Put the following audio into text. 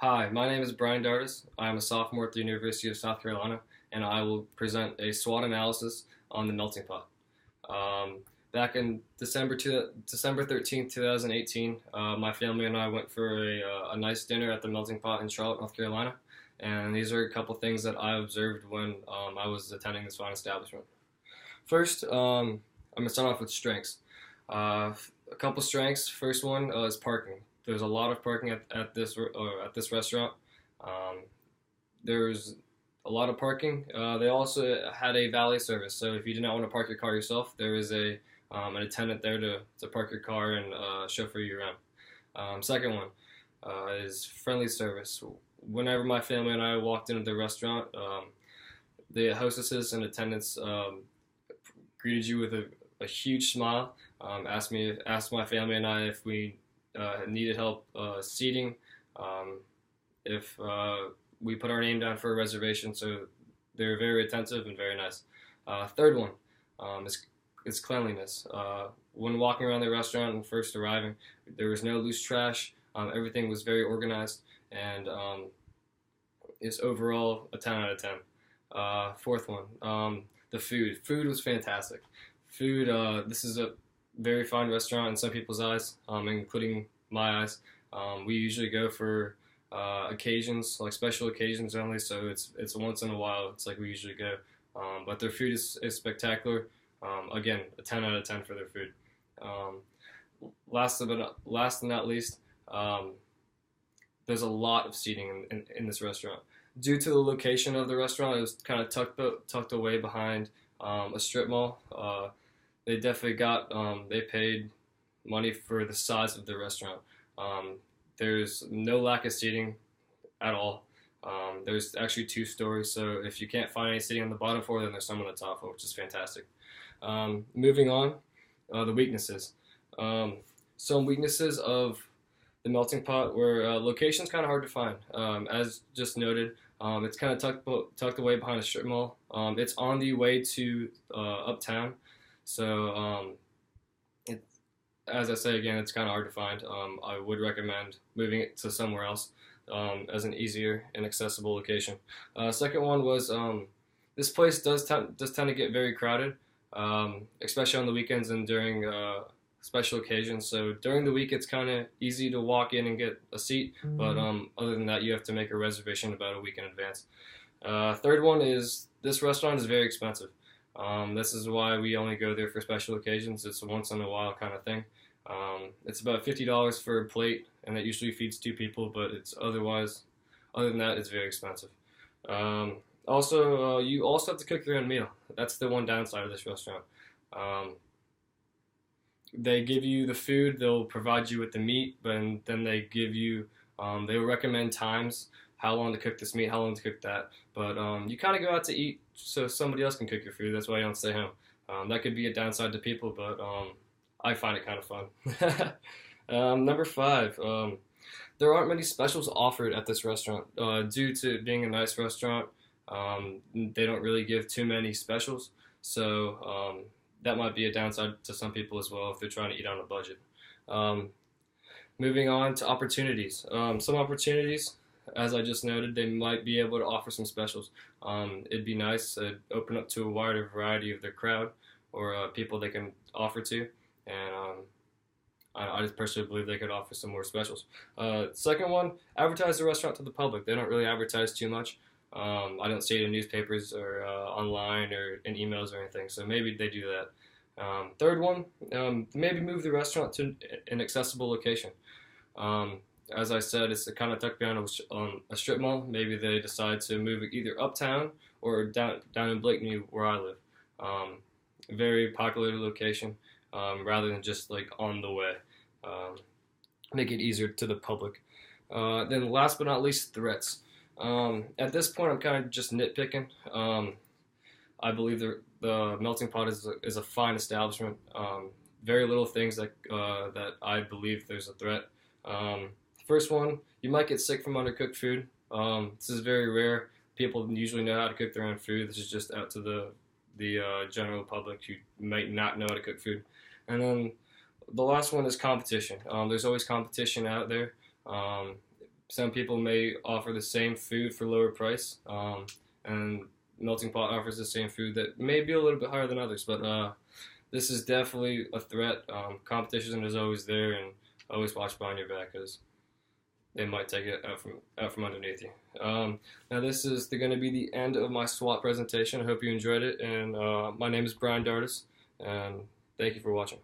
Hi, my name is Brian Dardis. I am a sophomore at the University of South Carolina, and I will present a SWOT analysis on the melting pot. Back in December 13th, 2018, my family and I went for a nice dinner at the melting pot in Charlotte, North Carolina. And these are a couple things that I observed when I was attending this fine establishment. First, I'm going to start off with strengths. A couple strengths. First one is parking. There's a lot of parking at this restaurant. Um, there's a lot of parking. They also had a valet service, so if you did not want to park your car yourself, there is an attendant there to park your car and chauffeur you around. Second one is friendly service. Whenever my family and I walked into the restaurant, the hostesses and attendants greeted you with a huge smile. Asked my family and I if we needed help seating, if we put our name down for a reservation. So they were very attentive and very nice. Third one is cleanliness. When walking around the restaurant and first arriving, there was no loose trash. Everything was very organized, and it's overall a 10 out of 10. Fourth one, the food. Food was fantastic. Food. This is a very fine restaurant in some people's eyes, including my eyes. We usually go for occasions, like special occasions only. So it's once in a while. It's like we usually go. But their food is spectacular. Again, a 10 out of 10 for their food. Um, last and not least, there's a lot of seating in this restaurant. Due to the location of the restaurant, it was kind of tucked away behind a strip mall. They definitely they paid money for the size of the restaurant. There's no lack of seating at all. There's actually two stories, so if you can't find any seating on the bottom floor, then there's some on the top floor, which is fantastic. Moving on, the weaknesses. Some weaknesses of the melting pot were location's kind of hard to find. As just noted, it's kind of tucked away behind a strip mall. It's on the way to uptown, so as I say again, it's kind of hard to find. I would recommend moving it to somewhere else as an easier and accessible location. Second one was this place does tend to get very crowded, especially on the weekends and during special occasions. So during the week, it's kind of easy to walk in and get a seat, but other than that, you have to make a reservation about a week in advance. Third one is this restaurant is very expensive. This is why we only go there for special occasions. It's a once in a while kind of thing. It's about $50 for a plate, and that usually feeds two people. But other than that, it's very expensive. You also have to cook your own meal. That's the one downside of this restaurant. Um, they give you the food. They'll provide you with the meat, but then they will recommend times, how long to cook this meat, how long to cook that. But you kind of go out to eat so somebody else can cook your food. That's why you don't stay home. That could be a downside to people, but I find it kind of fun. Number five, there aren't many specials offered at this restaurant. Due to being a nice restaurant, they don't really give too many specials. So that might be a downside to some people as well if they're trying to eat on a budget. Um, Moving on to opportunities. Some opportunities, as I just noted, they might be able to offer some specials. It'd be nice to open up to a wider variety of their crowd or people they can offer to. And I just personally believe they could offer some more specials. Second one, advertise the restaurant to the public. They don't really advertise too much. I don't see it in newspapers or online or in emails or anything, so maybe they do that. Third one, maybe move the restaurant to an accessible location. As I said, it's kind of tucked behind a strip mall. Maybe they decide to move it either uptown or down in Blakeney where I live. Very popular location, rather than just like on the way. Um, Make it easier to the public. Then last but not least, threats. At this point, I'm kind of just nitpicking. I believe the melting pot is a fine establishment. Very little things that I believe there's a threat. First one, you might get sick from undercooked food. This is very rare. People usually know how to cook their own food. This is just out to the general public who might not know how to cook food. And then the last one is competition. There's always competition out there. some people may offer the same food for lower price, and Melting Pot offers the same food that may be a little bit higher than others. But this is definitely a threat. Competition is always there, and always watch behind your back because they might take it out from underneath you. Now this is going to be the end of my SWOT presentation. I hope you enjoyed it, and my name is Brian Dartis, and thank you for watching.